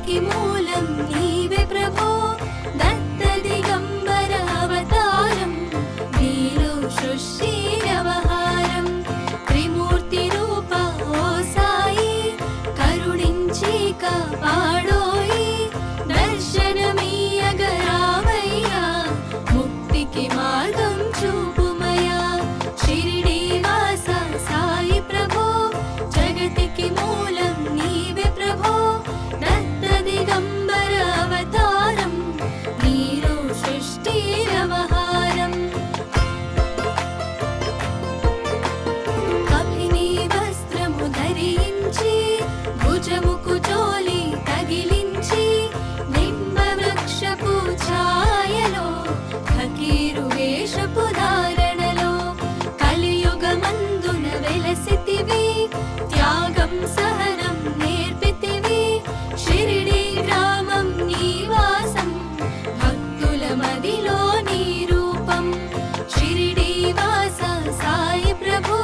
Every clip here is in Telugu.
జగతికి మూలం నీవే ప్రభో దత్త దిగంబర అవతారం నీలో సృష్టి వ్యవహారం త్రిమూర్తి రూప ఓ సాయి కరుణించి కాపాడోయి దర్శనమీయగరావయ్యా ముక్తికి మార్గం చూపుమయా షిరిడి వాస సాయి ప్రభో జగతికి మూలం నీవే ప్రభో దత్త దిగంబర అవతారం నీలో సృష్టి వ్యవహారం కపిని వస్త్రము ధరించి భుజముకు చోలి తగిలించి నింబ వృక్షపు ఛాయలో ఫకీరు వేషపు ధారణలో కలియుగమందున వెలసితివి త్యాగం సహనం నేర్పితివి షిరిడి గ్రామం నీవాసం భక్తుల మదిలో నీ రూపం షిరిడి వాస సాయి ప్రభో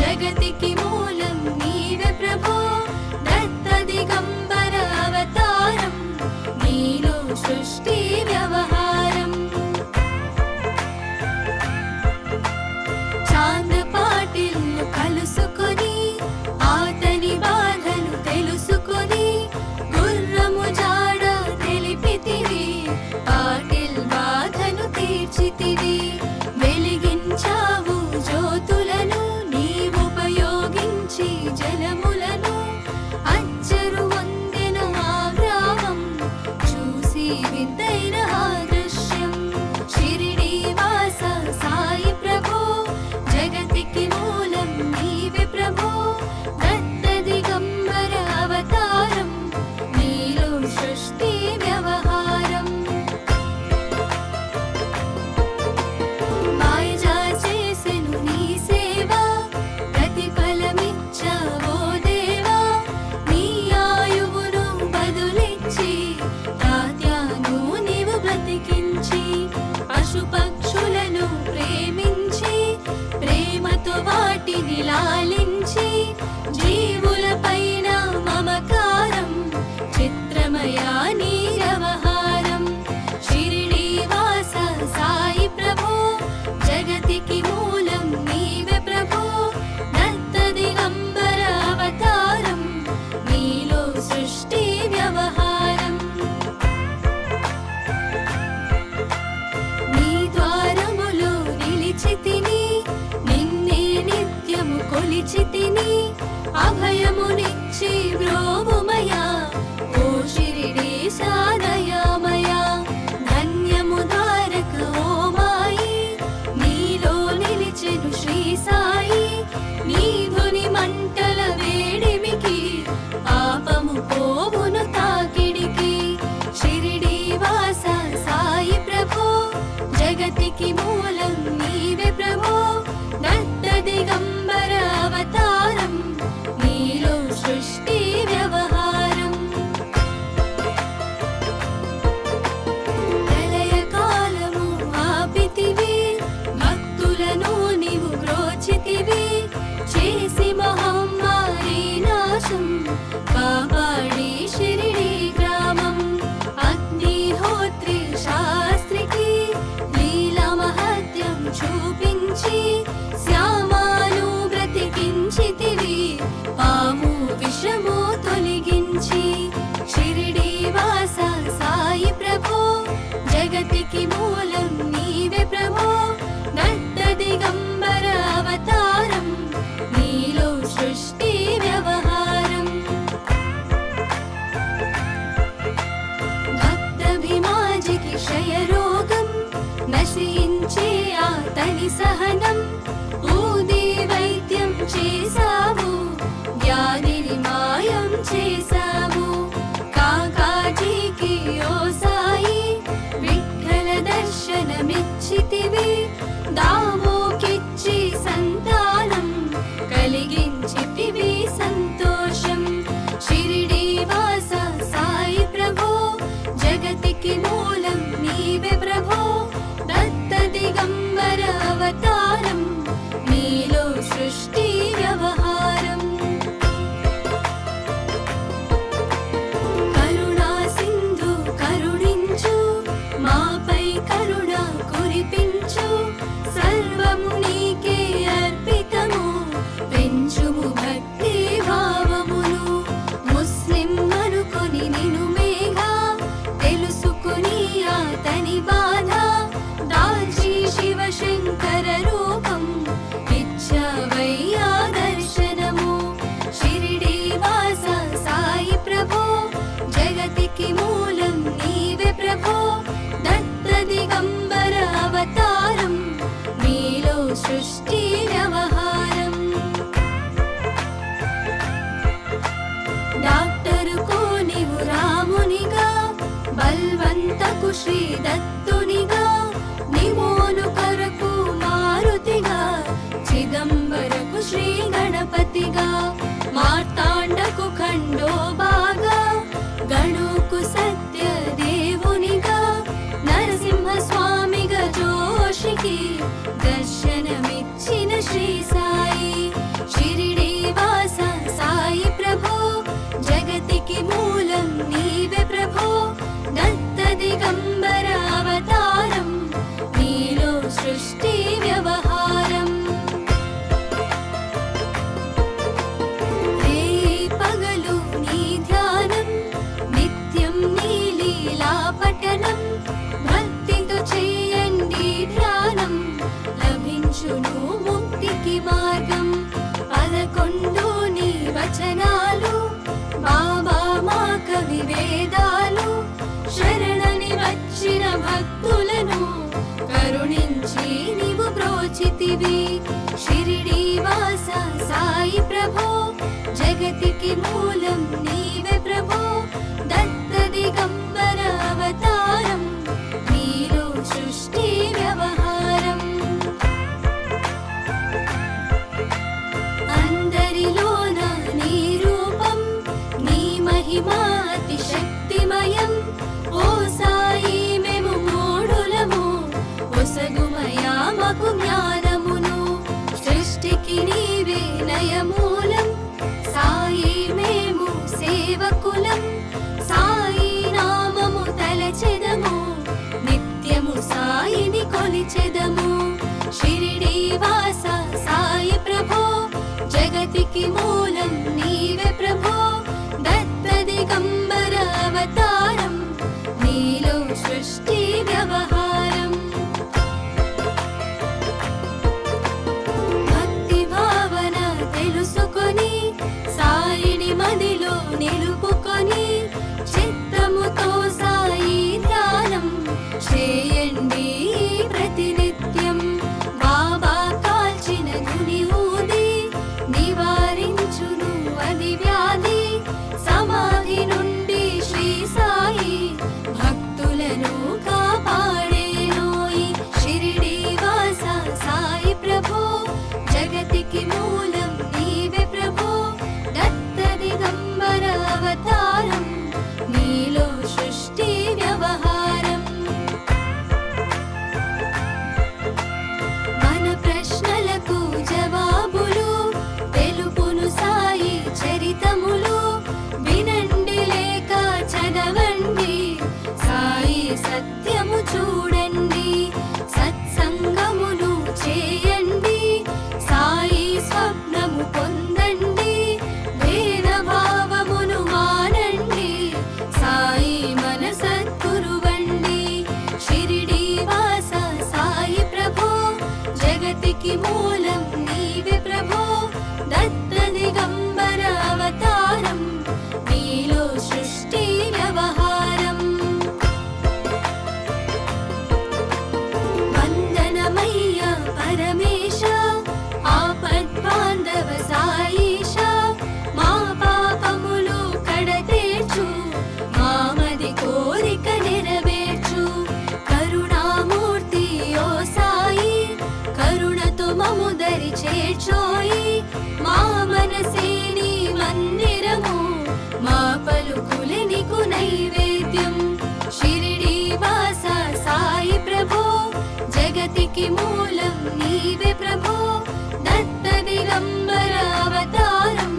జగతికి మూలం నీవే ప్రభో దత్త దిగంబర అవతారం నీలో సృష్టి వ్యవహారం చాంద పాటిల్ను కలుసుకొని ఆతని బాధను తెలుసుకొని గుర్రము జాడ తెలిపితివి పాటిల్ బాధను తీర్చితివి వెలిగించావు జ్యోతులను నీవుపయోగించి జలములను అచ్చరు వందెన ఆ గ్రామం చూసి వింతైన ఆ దృశ్యం షిరిడి వాస సాయి ప్రభో జగతికి మూలం నీవే ప్రభో దత్త దిగంబర అవతారం నీలో సృష్టి వ్యవహారం మాయజా చేసెను నీ సేవ ప్రతిఫలమిచ్చావో దేవా నీ ఆయువును బదులిచ్చి తాత్యాను నీవు బ్రతికించి పశుపక్షులను ప్రేమించి ప్రేమతో వాటిని లాలించి జీవులపైన మమకారం చిత్రమయా నీ వ్యవహారం షిరిడి వాస సాయి ప్రభో జగతికి మూలం నీవే ప్రభో దత్త దిగంబర అవతారం నీలో సృష్టి వ్యవహారం నీ ద్వారములో నిలిచితిని నిన్నే నిత్యము కొలిచితిని అభయమునిచ్చి బ్రోవుమయా ఓ షిరిడి సాదయామయా ధన్యము ధారక ఓ మాయి నీలో నిలిచెను శ్రీ సాయి నీ ధుని మంటల వేడిమికి పాపము పోవును తాకిడికి షిరిడి వాస సాయి ప్రభో జగతికి మూలం నీవే ప్రభో దత్త దిగంబర అవతారం నీలో సృష్టి వ్యవహారం ప్రళయ కాలము ఆపితివి భక్తులను నీవు బ్రోచితివి చేసి మహమ్మారి నాశం కాపాడి షిరిడి గ్రామం అగ్నిహోత్రి శాస్త్రికి లీలా మహత్యం చూపించి శ్యామాను బ్రతికించితివి పాము విషము తొలగించి షిరిడి వాస సాయి ప్రభో జగతికి మూలం నీవే ప్రభో దత్త దిగంబర అవతారం నీలో సృష్టి వ్యవహారం భక్తభిమాజికి క్షయరోగం నశించే ఆతని సహనం ఊది వైద్యం చేసావు వ్యాధిని మాయం చేసావు కాకాజీకి ఓ సాయి విఠల దర్శనమిచ్చితివి దామోకిచ్చి సంతానం కలిగించితివి సంతోషం షిరిడి వాస సాయి ప్రభో జగతికి మూలం నీవే ప్రభో దత్త దిగంబర అవతారం కరుణ కురిపించు సర్వము నీకే అర్పితము పెంచుము భక్తి భావమును ముస్లిం అనుకొని నిను మేఘా తెలుసుకుని అతని బాధ దాల్చి శివశంకర రూపం ఇచ్చవయ్యా దర్శనము షిరిడి వాస సాయి ప్రభో జగతికి మూలం నీవే ప్రభో దత్త దిగంబర అవతారం నీలో సృష్టి వ్యవహారం డాక్టరుకు నీవు రామునిగా బల్వంతకు శ్రీ దత్తునిగా నిమోను కొరకు మారుతిగా చిదంబరకు శ్రీ గణపతిగా మార్తాండకు ఖండోబాగా గణుకు సత్య దేవునిగా నరసింహ స్వామిగా జోషికి దర్శనమిచ్చిన శ్రీ సాయి షిరిడి వాస సాయి ప్రభో జగతికి మూలం నీవే ప్రభో దత్త దిగంబర అవతారం నీలో సృష్టి వ్యవహారం రే పగలు నీ ధ్యానం నిత్యం నీ లీలా పఠనం భక్తితో చేయండి ధ్యానం లభించును ముక్తికి మార్గం 11 నీ వచనాలు బాబా మా కవి వేదాలు శరణని వచ్చిన భక్తులను కరుణించి నీవు బ్రోచితివి షిరిడి వాస సాయి ప్రభో జగతికి మూలం నీవే ప్రభో దత్త దిగంబర అవతారం నీలో సృష్టి వ్యవహారం అందరిలోన నీ రూపం నీ మహిమా అతి శక్తిమయం ఓ సాయి మేము మూఢులము ఒసగుమయా మాకు జ్ఞానమును సృష్టికి నీవే నయమూలం సాయి మేము సేవకులం సాయి నామము తలచెదము నిత్యము సాయిని కొలిచెదము షిరిడి వాస సాయి ప్రభో జగతికి మూలం నీవే ప్రభో దత్త దిగంబర అవతారం నీలో సృష్టి వ్యవహారం భక్తి భావన తెలుసుకొని సాయిని మదిలో నిలుపుకొని చిత్తముతో సాయి ధ్యానం చేయండి ప్రతినిత్యం బాబా కాల్చిన గుని ఊది నివారించును అది వ్యాధి సమాధి నుండి శ్రీ సాయి భక్తులను కాపాడేనోయి షిరిడి వాస సాయి ప్రభో జగతికి మూలం నీవే ప్రభో దత్త దిగంబర అవతారం నీలో సృష్టి వ్యవహారం మన ప్రశ్నలకు జవాబులు తెలుపును సాయి చరితములు వినండి లేక చదవండి సాయి సత్యము చూడండి సత్సంగమును చేయండి సాయి స్వప్నము పొందండి భేద భావమును మానండి సాయి మన సద్గురువండి షిరిడి వాస సాయి ప్రభో జగతికి మూలం నీవే ప్రభో దత్త దిగంబర అవతారం నీలో సృష్టి వ్యవహారం వందనమయ్య పరమేశ ఆపద్బాంధవ సాయిష మా పాపములు కడతేర్చు మామది కోరిక నెరవేర్చు కరుణామూర్తి ఓ సాయి కరుణతో మము దరి చేర్చోయి మా మనసే నీ మందిరము మా పలుకులే నీకు నైవేద్యం షిరిడి వాస సాయి ప్రభో జగతికి మూలం నీవే ప్రభో దత్త దిగంబర అవతారం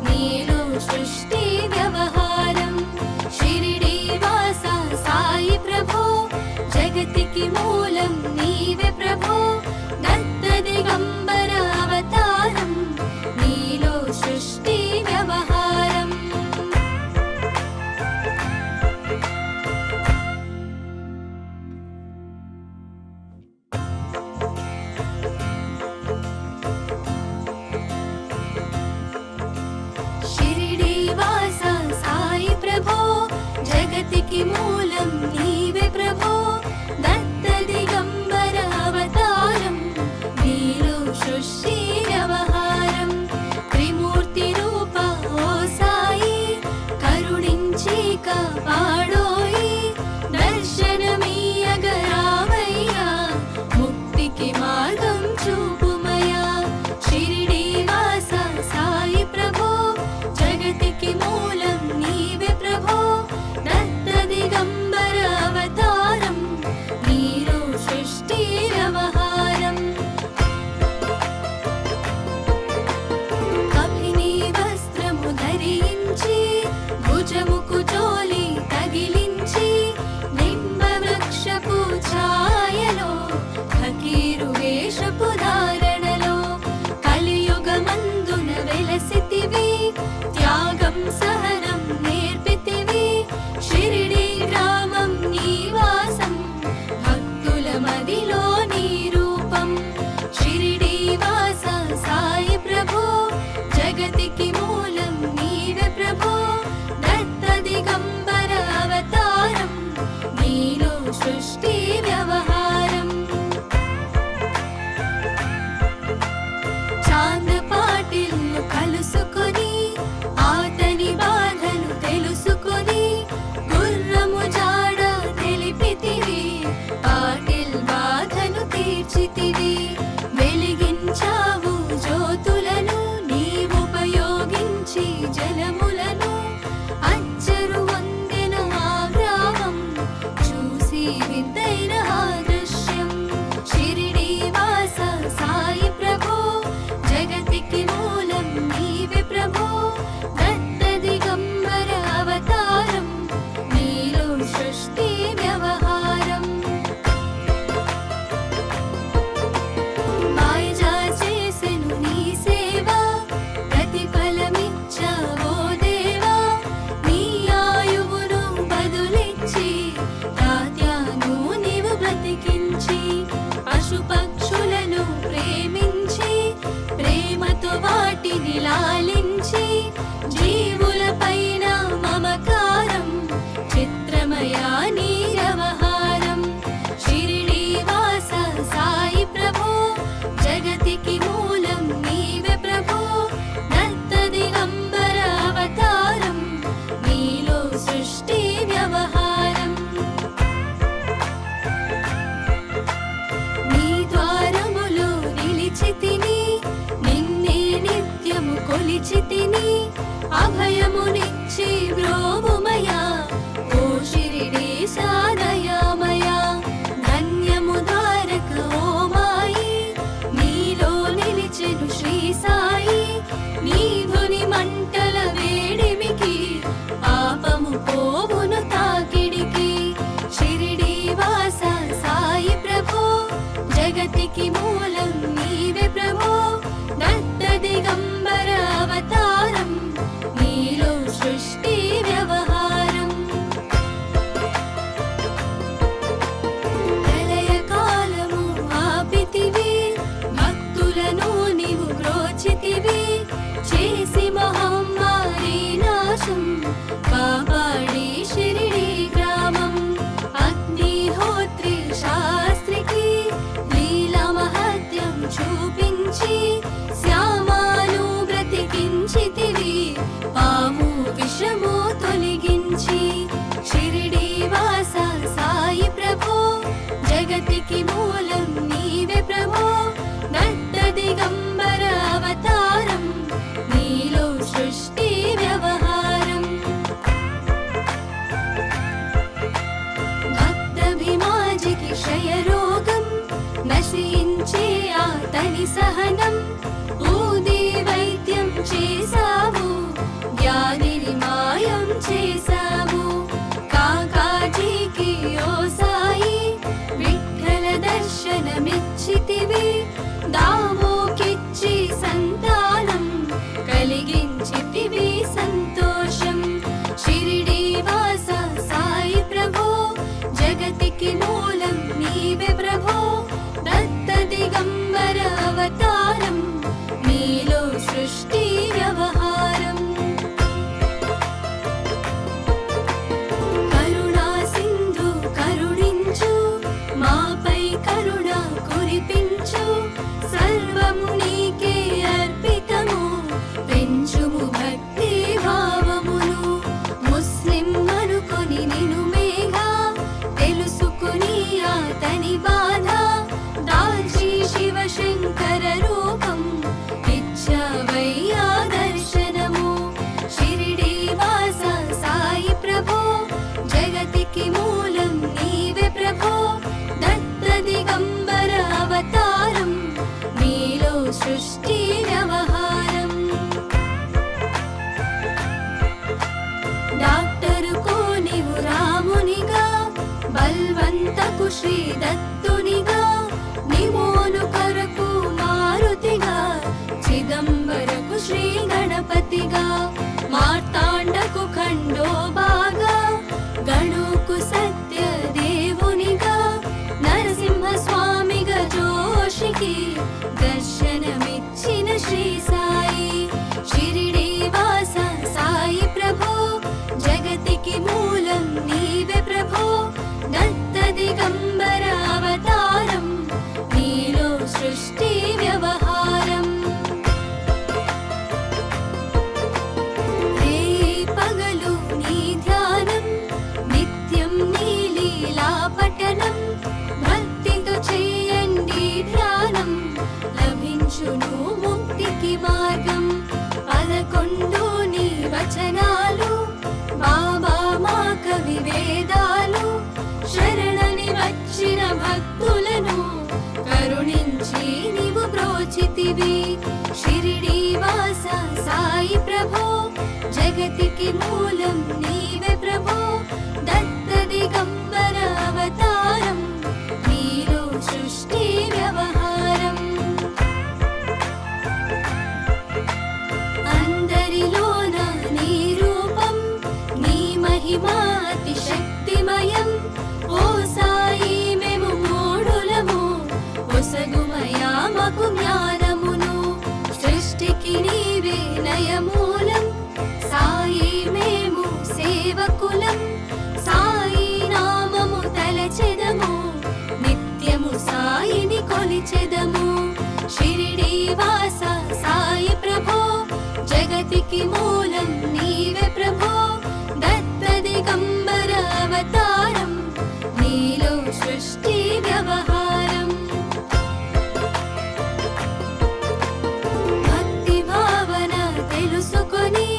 నీలో సృష్టి వ్యవహారం షిరిడి వాస సాయి ప్రభో జగతికి అభయమునిచ్చి బ్రోవుమయా ఓ షిరిడీశా దయామయా ధన్యము ద్వారక ఓ మాయి నీలో నిలిచెను శ్రీ సాయి నీ ధుని మంటల వేడిమికి పాపము పోవును తాకిడికి షిరిడీ వాస సాయి ప్రభో జగతికి మూలం నీవే ప్రభో దత్త దిగంబర అవతారం నీలో సృష్టి వ్యవహారం ప్రళయ కాలము ఆపితివి భక్తులను నీవు బ్రోచితివి చేసి మహమ్మారి నాశం కాపాడి షిరిడీ గ్రామం అగ్నిహోత్రి శాస్త్రికి లీలా మహత్యం చూపించి శ్యామాను బ్రతికించితివి పాము విషము తొలగించి షిరిడీ వాస సాయి ప్రభో జగతికి మూలం నీవే ప్రభో దత్త దిగంబర అవతారం నీలో సృష్టి వ్యవహారం భక్తభిమాజికి క్షయరోగం నశించే ఆతని సహనం ఊది వైద్యం చేసావు వ్యాధిని మాయం చేసావు కాకాజీకి ఓ సాయి విఠ్ఠల దర్శనమిచ్చితివి దామోకిచ్చి సంతానం కలిగించితివి సంతోషం షిరిడీ వాస సాయి ప్రభో జగతికి మూలం నీవే ప్రభో దత్త దిగంబర అవతారం నీలో సృష్టి వ్యవహారం కరుణా సింధు కరుణించు మాపై కరుణ కురిపించు సర్వము నీకే అర్పితము పెంచుము భక్తి భావమును ముస్లిం అనుకొని నిను మేఘా తెలుసుకుని ఆతని బాధ దాల్చి శివశంకర రూపం ఇచ్చావయ్యా దర్శనము షిరిడీ వాస సాయి ప్రభో జగతికి మూలం నీవే ప్రభో దత్త దిగంబర అవతారం నీలో సృష్టి వ్యవహారం డాక్టరుకు నీవు రామునిగా బల్వంతకు శ్రీ దత్తునిగా నిమోను కరకు మారుతిగా చిదంబరకు శ్రీ గణపతిగా మార్తాండకు ఖండోబాగా గణుకు సత్య దేవునిగా నరసింహ స్వామిగా జోషికి దర్శనమిచ్చిన శ్రీ సాయి షిరిడీ వాస సాయి ప్రభో జగతికి మూలం నీవే ప్రభో దత్త దిగంబర అవతారం నీలో సృష్టి వ్యవహారం రే పగలు నీ ధ్యానం నిత్యం నీ లీలా పఠనం భక్తితో చేయండి ధ్యానం లభించును ముక్తికి మార్గం 11 నీ వచనాలు బాబా మా కవి వేదాలు శరణని వచ్చిన భక్తులను కరుణించి నీవు బ్రోచితివి షిరిడీ వాస సాయి ప్రభో జగతికి మూలం నీవే ప్రభో దత్త దిగంబర అవతారం నీలో సృష్టి వ్యవహారం అందరిలోన నీ రూపం నీ మహిమా అతి శక్తిమయం ఓ సాయి మేము మూఢులము ఒసగుమయా మాకు జ్ఞానమును సృష్టికి నీవే నయమూలం సాయి మేము సేవకులం సాయి నామము తలచెదము నిత్యము సాయిని కొలిచెదము షిరిడీ వాస సాయి ప్రభో జగతికి మూలం నీవే ప్రభో దత్త దిగంబర అవతారం నీలో సృష్టి వ్యవహారం భక్తి భావన తెలుసుకొని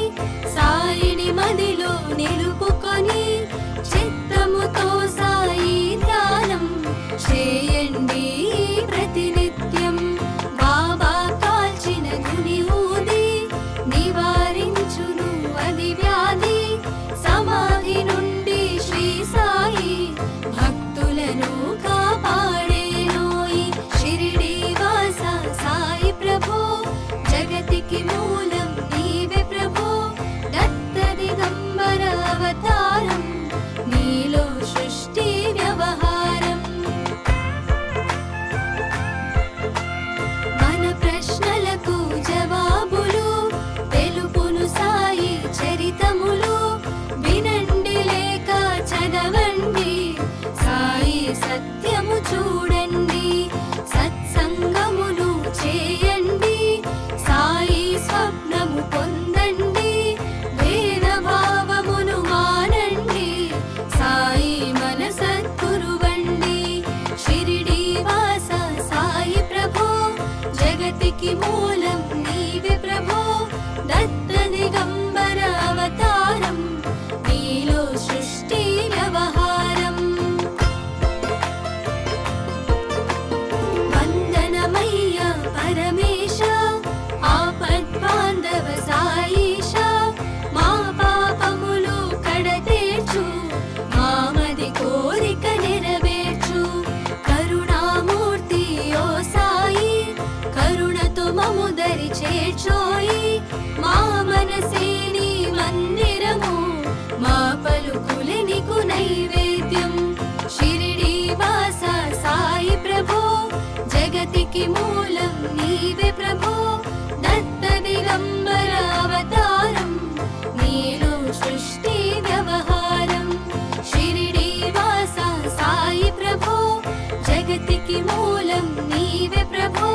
దరి చేర్చోయి మా మనసే నీ మందిరము మా పలుకులే నీకు నైవేద్యం షిరిడి వాస సాయి ప్రభో జగతికి మూలం నీవే ప్రభో దత్త దిగంబర అవతారం నీలో సృష్టి వ్యవహారం షిరిడి వాస సాయి ప్రభో జగతికి మూలం నీవే ప్రభో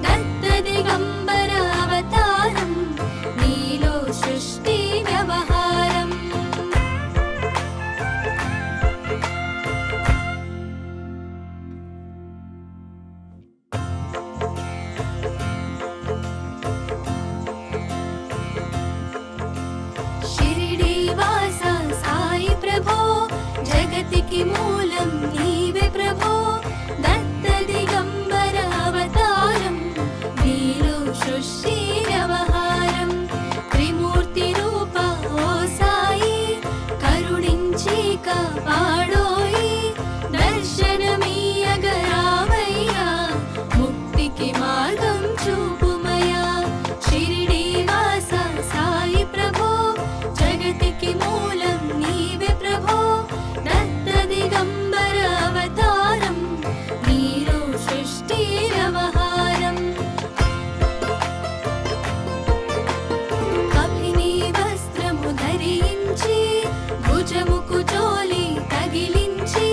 దత్త దిగంబర అవతారం నీలో సృష్టి వ్యవహారం షిరిడి వాస సాయి ప్రభో జగతికి మూలం నీవే ప్రభో దత్త దిగంబర అవతారం నీలో సృష్టి వ్యవహారం త్రిమూర్తి రూప ఓ సాయి కరుణించి కాపాడోయి దర్శనమీయగరావయ్యా ముక్తికి మార్గం చూపుమయా షిరిడి వాస సాయి ప్రభో జగతికి మూలం నీవే ప్రభో దత్త దిగంబర అవతారం నీలో సృష్టి వ్యవహారం అభినీ వస్త్రము ధరించి భుజముకు జోలి తగిలించి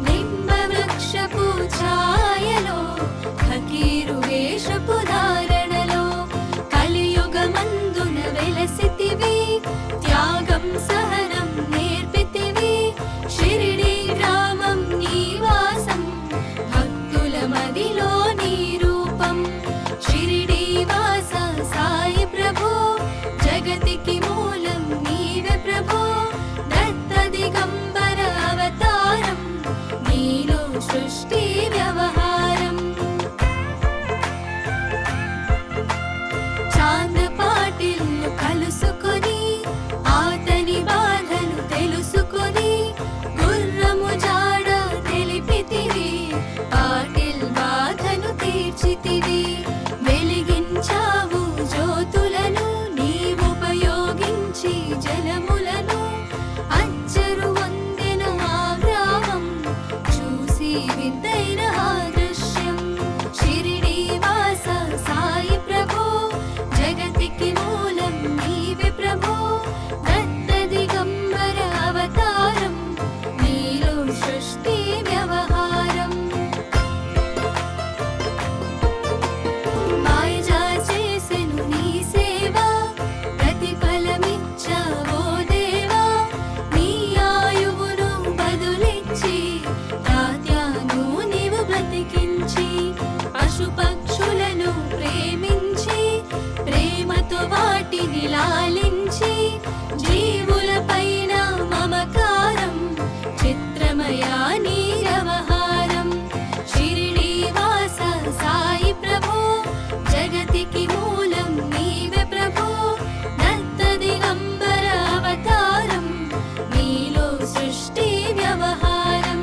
నింబ వృక్షపు ఛాయలో ఫకీరు వేషపు ధారణలో కలియుగమందున వెలసితివి త్యాగం సహనం నేర్పితివి షిరిడి గ్రామం నీవాసం భక్తుల మదిలో నీ రూపం షిరిడి వాస సాయి ప్రభో జగతికి మూలం నీవే ప్రభో దత్త దిగంబర అవతారం నీలో సృష్టి వ్యవహారం చాంద పాటిల్ను కలుసుకొని ఆతని బాధను తెలుసుకొని గుర్రము జాడ తెలిపితివి పాటిల్ బాధను తీర్చితివి వెలిగించావు జ్యోతులను నీవుపయోగించి జలములను అచ్చరు వందెన ఆ గ్రామం చూసి వింతైన ఆ దృశ్యం షిరిడి వాస సాయి ప్రభో జగతికి మూలం నీవే ప్రభో దత్త దిగంబర అవతారం నీలో సృష్టి వ్యవహారం మాయజా చేసెను నీ సేవ ప్రతిఫలమిచ్చావో దేవా నీ ఆయువును బదులిచ్చి తాత్యాను నీవు బ్రతికించి పశుపక్షులను ప్రేమించి ప్రేమతో వాటిని లాలించి జీవుల పైన మమకారం చిత్రమయా నీ వ్యవహారం షిరిడి వాస సాయి ప్రభో జగతికి మూలం నీవే ప్రభో దత్త దిగంబర అవతారం నీలో సృష్టి వ్యవహారం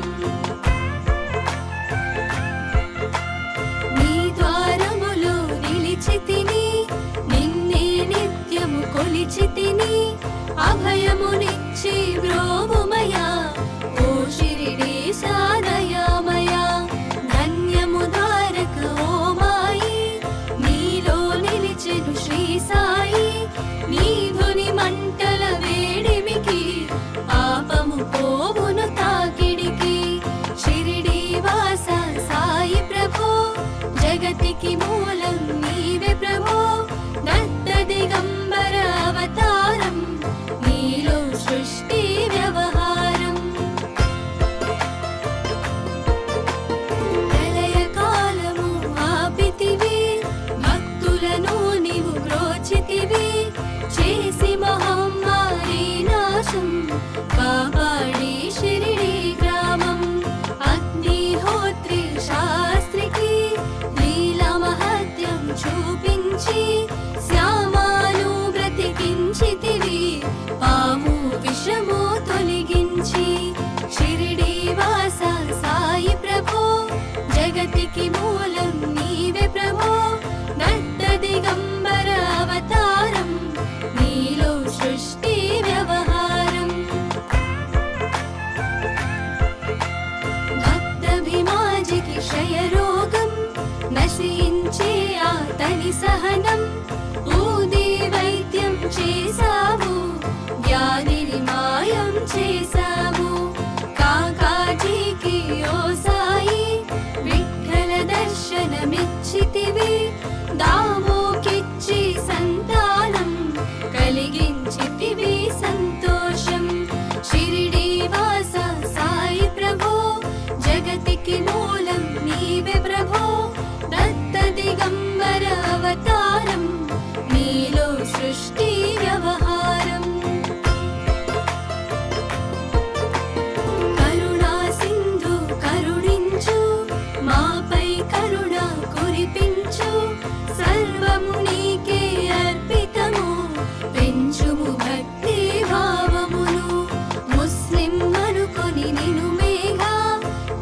నీ ద్వారములో నిలిచితిని నిన్నే నిత్యము కొలిచితిని అభయమునిచ్చి బ్రోవుమయా ఓ షిరిడి సాదయామయా ధన్యము ద్వారక ఓ మాయి నీలో నిలిచెను శ్రీ సాయి నీ ధుని మంటల వేడిమికి పాపము పోవును తాకిడికి షిరిడి వాస సాయి ప్రభో జగతికి మూలం నీవే ప్రభో దత్త దిగంబర అవతారం నీలో సృష్టి వ్యవహారం ప్రళయ కాలము ఆపితివి భక్తులను నీవు బ్రోచితివి చేసి మహమ్మారి నాశం కాపాడి షిరిడి గ్రామం అగ్నిహోత్రి శాస్త్రికి లీలా మహత్యం చూపించి శ్యామాను బ్రతికించితివి పాము విషము తొలగించి షిరిడి వాస సాయి ప్రభో జగతికి మూలం నీవే ప్రభో దత్త దిగంబర సహనం ఊది వైద్యం చేసావు, వ్యాధిని మాయం చేసావు. కాకాజీకి ఓ సాయి విఠ్ఠల దర్శనమిచ్చితివి, దామోకిచ్చి సంతానం కలిగించితివి సంతోషం. షిరిడి వాస సాయి ప్రభో, జగతికి మూలం నీవే ప్రభో. దత్త దిగంబర అవతారం, నీలో సృష్టి వ్యవహారం. కరుణా సింధు కరుణించు, మాపై కరుణ కురిపించు. సర్వము నీకే అర్పితము, పెంచుము భక్తి భావమును. ముస్లిం అనుకొని నిను మేఘా,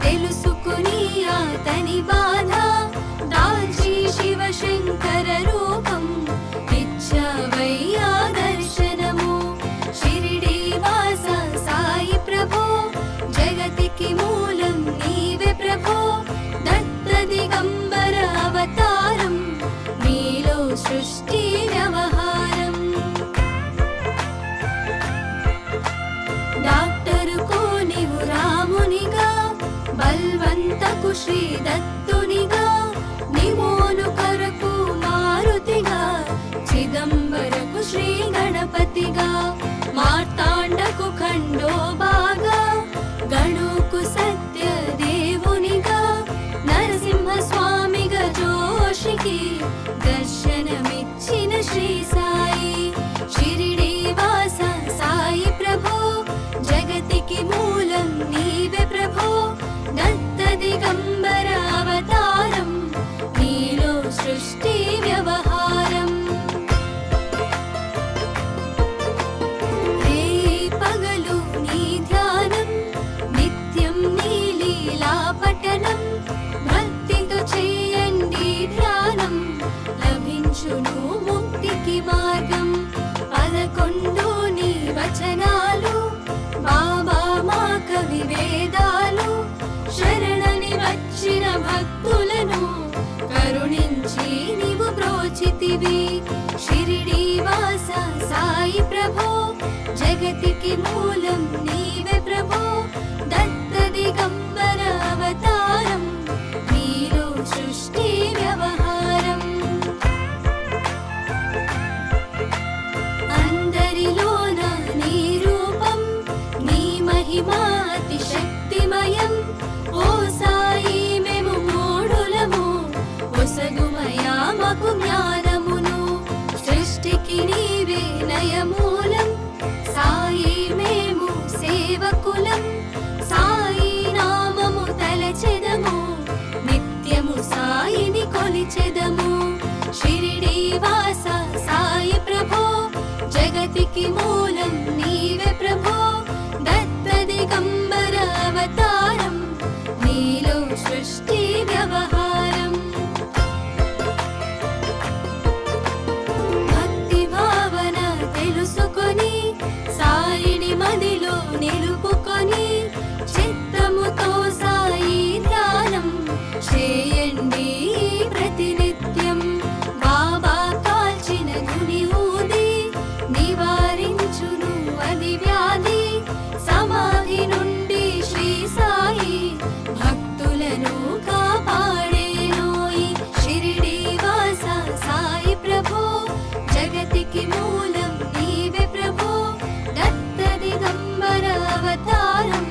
తెలుసుకుని అతని బాధ. దాల్చి శివశంకర రూపం, ఇచ్చావయ్యా దర్శనము. షిరిడి వాస సాయి ప్రభో, జగతికి మూలం నీవే ప్రభో. దత్త దిగంబర అవతారం, నీలో సృష్టి వ్యవహారం. డాక్టరుకు నీవు రామునిగా, బల్వంతకు శ్రీ దత్తునిగా. నిమోను కొరకు మారుతిగా, చిదంబరకు శ్రీ గణపతిగా. మార్తాండకు ఖండోబాగా, గణుకు సత్య దేవునిగా. నరసింహ స్వామిగా జోషికి దర్శనమిచ్చిన శ్రీ సాయి. షిరిడి వాస సాయి ప్రభో, జగతికి మూలం నీవే ప్రభో. దత్త దిగంబర అవతారం, నీలో సృష్టి వ్యవహారం. రే పగలు నీ ధ్యానం, నిత్యం నీ లీలా పఠనం. భక్తితో చేయండి ధ్యానం, లభించును ముక్తికి మార్గం. 11 నీ వచనాలు, బాబా మా కవి వేదాలు. శరణని వచ్చిన భక్తులను కరుణించి నీవు బ్రోచితివి. షిరిడి వాస సాయి ప్రభో, జగతికి మూలం నీవే ప్రభో. దత్త దిగంబర అవతారం, నీలో సృష్టి వ్యవహారం. అందరిలోన నీ రూపం, నీ మహిమా అతి శక్తిమయం. ఓ సాయి మేము మూఢులము, ఒసగుమయా మాకు జ్ఞానమును. సృష్టికి నీవే నయమూలం, సాయి మేము సేవకులం. సాయి నామము తలచెదము, నిత్యము సాయిని కొలిచెదము. షిరిడి వాస సాయి ప్రభో, జగతికి మూలం నీవే ప్రభో. దత్త దిగంబర అవతారం, నీలో సృష్టి వ్యవహారం. భక్తి భావన తెలుసుకొని, సాయిని మదిలో నిలుపుకొని. చిత్తముతో సాయి ధ్యానం చేయండి ప్రతినిత్యం. బాబా కాల్చిన గుని ఊది, నివారించును అది వ్యాధి. సమాధి నుండి శ్రీ సాయి భక్తులను కాపాడేనోయి. షిరిడి వాస సాయి ప్రభో, జగతికి మూలం నీవే ప్రభో. దత్త దిగంబర అవతారం,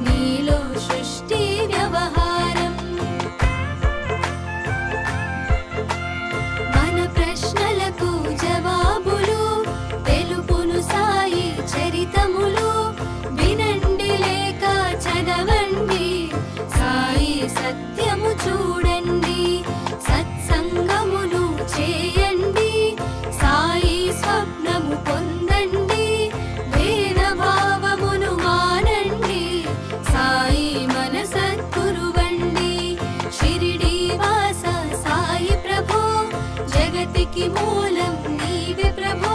నీలో సృష్టి వ్యవహారం. మన ప్రశ్నలకు జవాబులు తెలుపును సాయి చరితములు. వినండి లేక చదవండి, సాయి సత్యము చూడండి. సత్సంగమును చేయండి, సాయి స్వప్నము పొందండి. వేద భావమును మానండి, సాయి మన సద్గురువండి. షిరిడి వాస సాయి ప్రభో, జగతికి మూలం నీవే ప్రభో.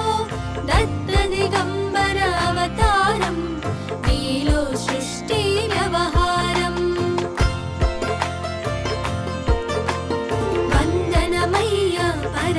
దత్త దిగంబర అవతారం, నీలో సృష్టి వ్యవహారం. వందనమయ్య పర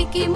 మురికి